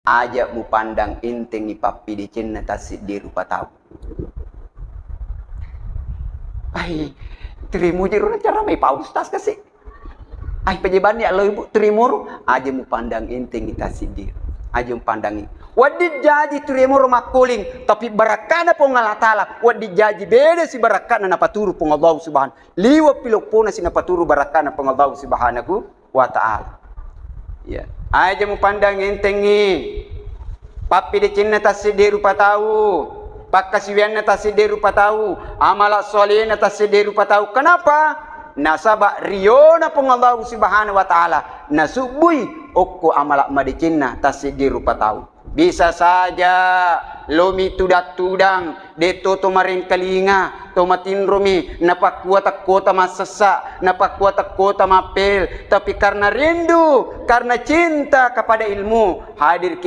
Aja mu pandang inteng ipapi di cinna tasik di rupa tahu. Ay, terimu jero cara may paustas kasi. Ay pejeban ya lo ibu terimu aja mu pandang inteng tasik di. Aja mu pandangi. Wadi jaji terimu makuling tapi barakana po ngalatala. Wadi jaji beda si barakana na paturu po Allah subhanahu. Liwa pilok po na sinapaturu barakana po Allah subhanahu wa ta'ala. Ya. Aja mu pandang entengi. Papi di cinna tasidi rupa tahu. Pakasiwian tasidi rupa tahu. Amala solihin tasidi rupa tahu. Kenapa? Nasaba riona pong Allah subhanahu wa ta'ala. Nasubui okko amala ma di cinna tasidi rupa tahu. Bisa saja lomi tudak-tudang deto tomarin kalinga tomatin rumi napakuat kota masesa napakuat kota mapel tapi karena rindu karena cinta kepada ilmu hadir